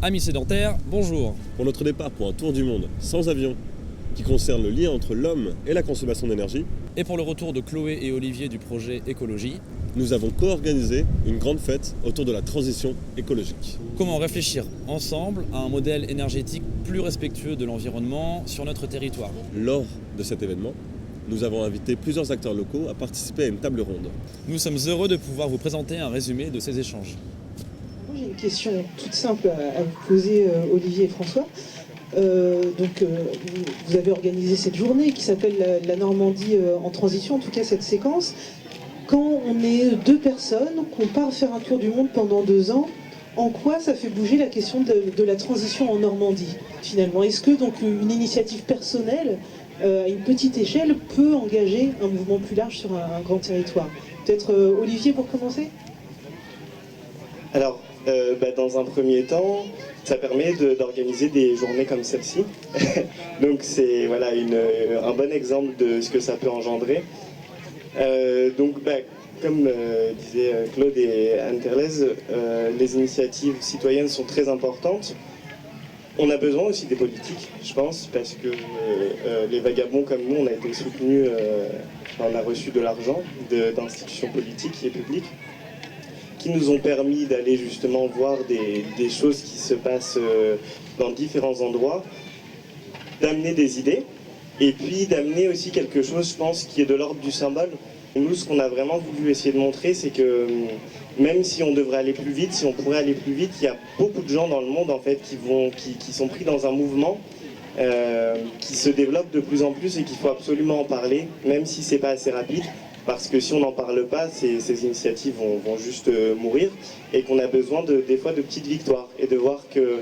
Amis sédentaires, bonjour. Pour notre départ pour un tour du monde sans avion, qui concerne le lien entre l'homme et la consommation d'énergie, Et pour le retour de Chloé et Olivier du projet Écologie, nous avons co-organisé une grande fête autour de la transition écologique. comment réfléchir ensemble à un modèle énergétique plus respectueux de l'environnement sur notre territoire. Lors de cet événement, nous avons invité plusieurs acteurs locaux à participer à une table ronde. Nous sommes heureux de pouvoir vous présenter un résumé de ces échanges. Moi, j'ai une question toute simple à vous poser, Olivier et François. Vous avez organisé cette journée qui s'appelle la Normandie en transition, en tout cas cette séquence. Quand on est deux personnes, qu'on part faire un tour du monde pendant 2 ans, en quoi ça fait bouger la question de la transition en Normandie, finalement? Est-ce que donc une initiative personnelle, à une petite échelle, peut engager un mouvement plus large sur un grand territoire? Peut-être Olivier pour commencer? Alors, dans un premier temps, ça permet d'organiser des journées comme celle-ci. Donc c'est voilà, un bon exemple de ce que ça peut engendrer. Comme disaient Claude et Anne-Thérèse, les initiatives citoyennes sont très importantes. On a besoin aussi des politiques, je pense, parce que les vagabonds comme nous, on a été soutenus, on a reçu de l'argent d'institutions politiques et publiques qui nous ont permis d'aller justement voir des choses qui se passent dans différents endroits, d'amener des idées, et puis d'amener aussi quelque chose, je pense, qui est de l'ordre du symbole. Nous, ce qu'on a vraiment voulu essayer de montrer, c'est que même si on devrait aller plus vite, si on pourrait aller plus vite, il y a beaucoup de gens dans le monde en fait qui sont pris dans un mouvement qui se développe de plus en plus et qu'il faut absolument en parler, même si c'est pas assez rapide. Parce que si on n'en parle pas, ces initiatives vont juste mourir, et qu'on a besoin des fois de petites victoires, et de voir que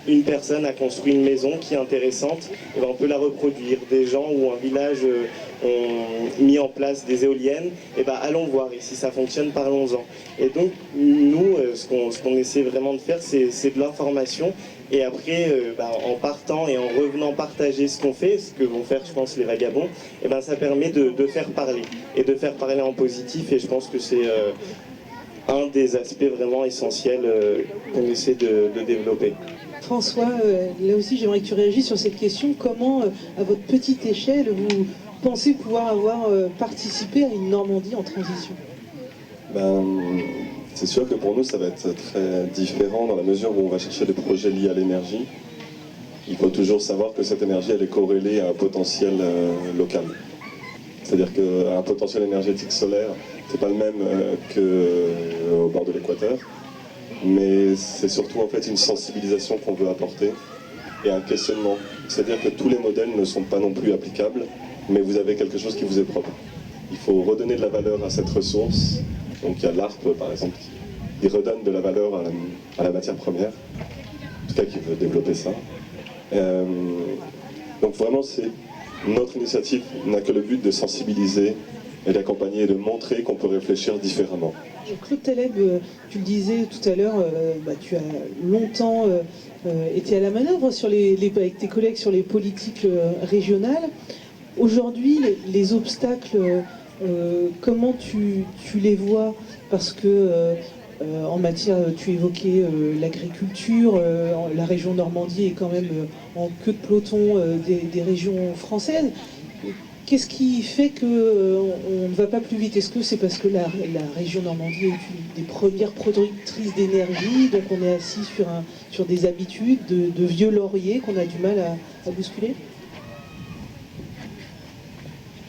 une personne a construit une maison qui est intéressante, on peut la reproduire. Des gens ou un village ont mis en place des éoliennes, allons voir, et si ça fonctionne, parlons-en. Et donc nous, ce qu'on essaie vraiment de faire, c'est de l'information. Et après, en partant et en revenant partager ce qu'on fait, ce que vont faire, je pense, les vagabonds, ça permet de faire parler, et de faire parler en positif, et je pense que c'est un des aspects vraiment essentiels qu'on essaie de développer. François, là aussi j'aimerais que tu réagisses sur cette question. Comment, à votre petite échelle, vous pensez pouvoir avoir participé à une Normandie en transition? C'est sûr que pour nous ça va être très différent dans la mesure où on va chercher des projets liés à l'énergie. Il faut toujours savoir que cette énergie elle est corrélée à un potentiel local. C'est-à-dire qu'un potentiel énergétique solaire, c'est pas le même qu'au bord de l'équateur, mais c'est surtout en fait une sensibilisation qu'on veut apporter et un questionnement. C'est-à-dire que tous les modèles ne sont pas non plus applicables, mais vous avez quelque chose qui vous est propre. Il faut redonner de la valeur à cette ressource. Donc il y a l'ARP par exemple qui redonne de la valeur à la matière première, en tout cas qui veut développer ça. Donc vraiment notre initiative n'a que le but de sensibiliser et d'accompagner et de montrer qu'on peut réfléchir différemment. Claude Taleb, tu le disais tout à l'heure, tu as longtemps été à la manœuvre avec tes collègues sur les politiques régionales. Aujourd'hui, les obstacles, comment tu les vois? Parce que en matière, tu évoquais l'agriculture, la région Normandie est quand même en queue de peloton des régions françaises. Qu'est-ce qui fait qu'on ne va pas plus vite? Est-ce que c'est parce que la région Normandie est une des premières productrices d'énergie, donc on est assis sur des habitudes de vieux lauriers qu'on a du mal à bousculer?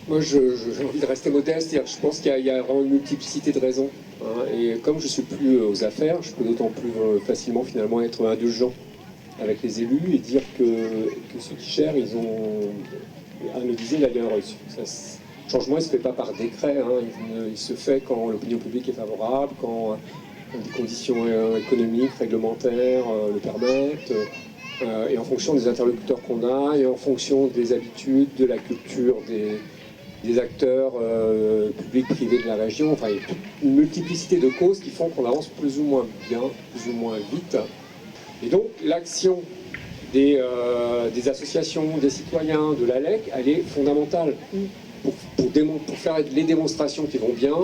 Moi, j'ai envie de rester modeste. Je pense qu'il y a vraiment une multiplicité de raisons. Et comme je ne suis plus aux affaires, je peux d'autant plus facilement finalement être indulgent avec les élus et dire que ceux qui gèrent, ils ont... Anne le disait d'ailleurs, le changement ne se fait pas par décret. Il se fait quand l'opinion publique est favorable, quand des conditions économiques, réglementaires le permettent. Et en fonction des interlocuteurs qu'on a, et en fonction des habitudes, de la culture, des acteurs publics, privés de la région. Enfin, il y a une multiplicité de causes qui font qu'on avance plus ou moins bien, plus ou moins vite. Et donc, l'action des associations, des citoyens, de l'ALEC, elle est fondamentale. pour faire les démonstrations qui vont bien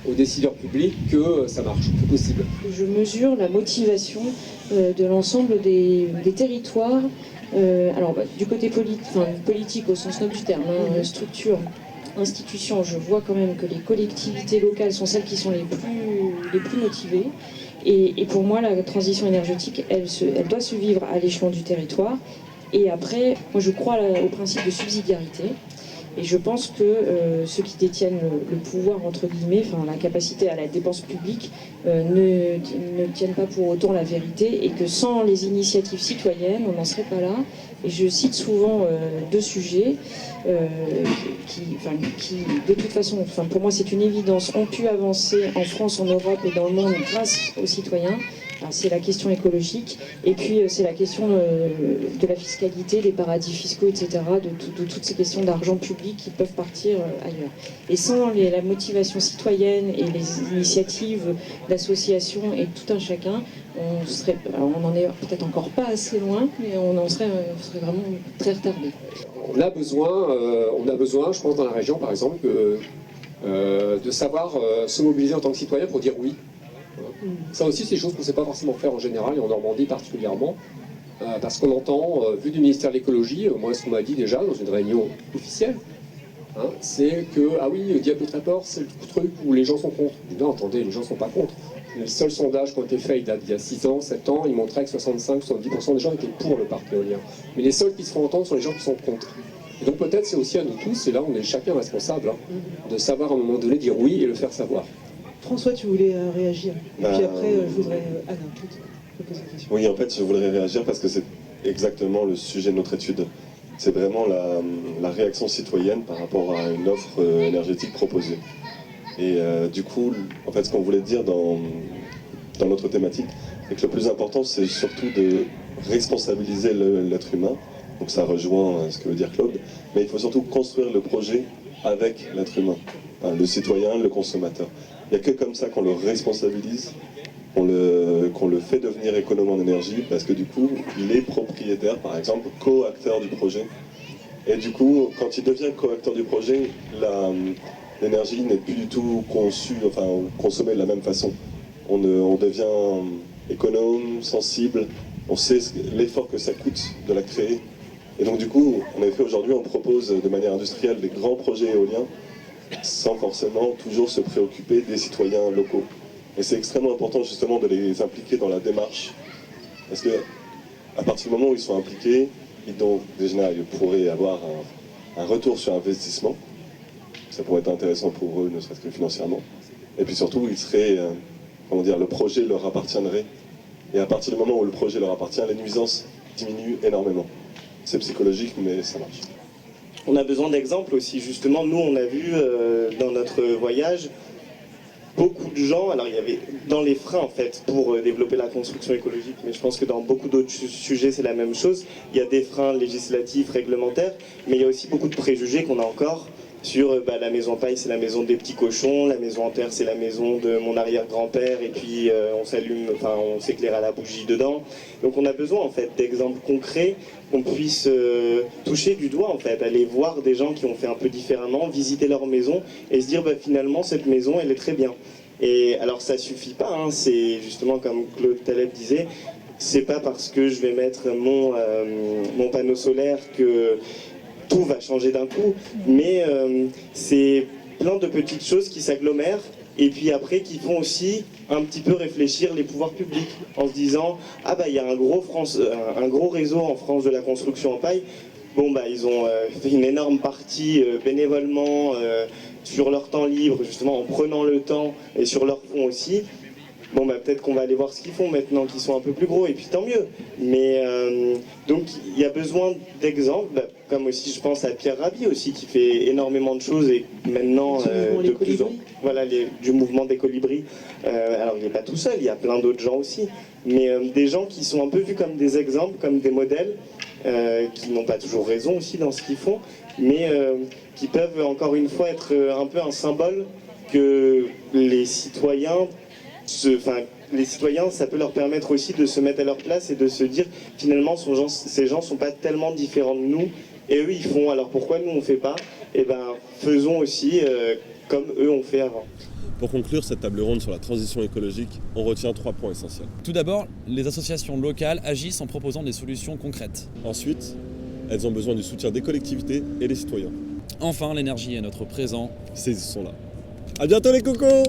aux décideurs publics que ça marche, c'est possible. Je mesure la motivation de l'ensemble des territoires, du côté politique au sens noble du terme, structure, institution, je vois quand même que les collectivités locales sont celles qui sont les plus motivées. Et pour moi, la transition énergétique, elle doit se vivre à l'échelon du territoire. Et après, moi je crois au principe de subsidiarité. Et je pense que ceux qui détiennent le pouvoir, entre guillemets, la capacité à la dépense publique, ne tiennent pas pour autant la vérité, et que sans les initiatives citoyennes, on n'en serait pas là. Et je cite souvent deux sujets qui, de toute façon, pour moi c'est une évidence, ont pu avancer en France, en Europe et dans le monde grâce aux citoyens. C'est la question écologique, et puis c'est la question de la fiscalité, des paradis fiscaux, etc., de toutes ces questions d'argent public qui peuvent partir ailleurs. Et sans la motivation citoyenne et les initiatives d'associations et tout un chacun, on n'en est peut-être encore pas assez loin, mais on serait vraiment très retardé. On a besoin, je pense, dans la région, par exemple, de savoir se mobiliser en tant que citoyen pour dire oui. Ça aussi, c'est des choses qu'on ne sait pas forcément faire en général, et en Normandie particulièrement, parce qu'on entend, vu du ministère de l'écologie, moi ce qu'on m'a dit déjà dans une réunion officielle, c'est que, ah oui, Diable-Tréport, c'est le truc où les gens sont contre. Je dis, non, attendez, les gens ne sont pas contre. Les seuls sondages qui ont été faits il y a 6 ans, 7 ans, ils montraient que 65-70% des gens étaient pour le parc éolien. Mais les seuls qui se font entendre sont les gens qui sont contre. Et donc peut-être c'est aussi à nous tous, et là on est chacun responsable, de savoir à un moment donné dire oui et le faire savoir. François, tu voulais réagir. Et puis après, je voudrais... Anna, te poser la question. Oui, en fait, je voudrais réagir parce que c'est exactement le sujet de notre étude. C'est vraiment la réaction citoyenne par rapport à une offre énergétique proposée. Et du coup, en fait, ce qu'on voulait dire dans notre thématique, c'est que le plus important, c'est surtout de responsabiliser l'être humain. Donc ça rejoint ce que veut dire Claude. Mais il faut surtout construire le projet avec l'être humain, le citoyen, le consommateur. Il n'y a que comme ça qu'on le responsabilise, qu'on le fait devenir économe en énergie, parce que du coup, il est propriétaire, par exemple, co-acteur du projet. Et du coup, quand il devient co-acteur du projet, l'énergie n'est plus du tout consommée de la même façon. On devient économe, sensible, on sait l'effort que ça coûte de la créer. Et donc du coup, en effet, aujourd'hui, on propose de manière industrielle des grands projets éoliens, sans forcément toujours se préoccuper des citoyens locaux. Et c'est extrêmement important justement de les impliquer dans la démarche, parce que à partir du moment où ils sont impliqués, ils pourraient avoir un retour sur investissement. Ça pourrait être intéressant pour eux, ne serait-ce que financièrement. Et puis surtout, le projet leur appartiendrait. Et à partir du moment où le projet leur appartient, les nuisances diminuent énormément. C'est psychologique, mais ça marche. On a besoin d'exemples aussi, justement. Nous, on a vu dans notre voyage beaucoup de gens. Alors, il y avait dans les freins, en fait, pour développer la construction écologique, mais je pense que dans beaucoup d'autres sujets, c'est la même chose. Il y a des freins législatifs, réglementaires, mais il y a aussi beaucoup de préjugés qu'on a encore sur la maison en paille, c'est la maison des petits cochons, la maison en terre, c'est la maison de mon arrière-grand-père, et puis on s'éclaire à la bougie dedans. Donc on a besoin en fait d'exemples concrets qu'on puisse toucher du doigt en fait, aller voir des gens qui ont fait un peu différemment, visiter leur maison et se dire finalement cette maison elle est très bien. Et alors ça suffit pas, c'est justement comme Claude Taleb disait, c'est pas parce que je vais mettre mon panneau solaire que tout va changer d'un coup, mais c'est plein de petites choses qui s'agglomèrent et puis après qui font aussi un petit peu réfléchir les pouvoirs publics en se disant il y a un gros réseau en France de la construction en paille. Ils ont fait une énorme partie bénévolement sur leur temps libre, justement en prenant le temps et sur leur fonds aussi. Peut-être qu'on va aller voir ce qu'ils font maintenant, qu'ils sont un peu plus gros, et puis tant mieux. Mais donc, il y a besoin d'exemples, comme aussi, je pense à Pierre Rabhi aussi, qui fait énormément de choses, et maintenant, de plus en du mouvement des colibris. Alors, il n'est pas tout seul, il y a plein d'autres gens aussi. Mais des gens qui sont un peu vus comme des exemples, comme des modèles, qui n'ont pas toujours raison aussi dans ce qu'ils font, mais qui peuvent, encore une fois, être un peu un symbole que les citoyens... les citoyens, ça peut leur permettre aussi de se mettre à leur place et de se dire finalement ces gens ne sont pas tellement différents de nous Et eux, ils font, alors pourquoi nous, on ne fait pas? Eh ben, faisons aussi comme eux ont fait avant. Pour conclure cette table ronde sur la transition écologique, on retient 3 points essentiels. Tout d'abord, les associations locales agissent en proposant des solutions concrètes. Ensuite, elles ont besoin du soutien des collectivités et des citoyens. Enfin, l'énergie est notre présent. Saisissons-la. À bientôt les cocos!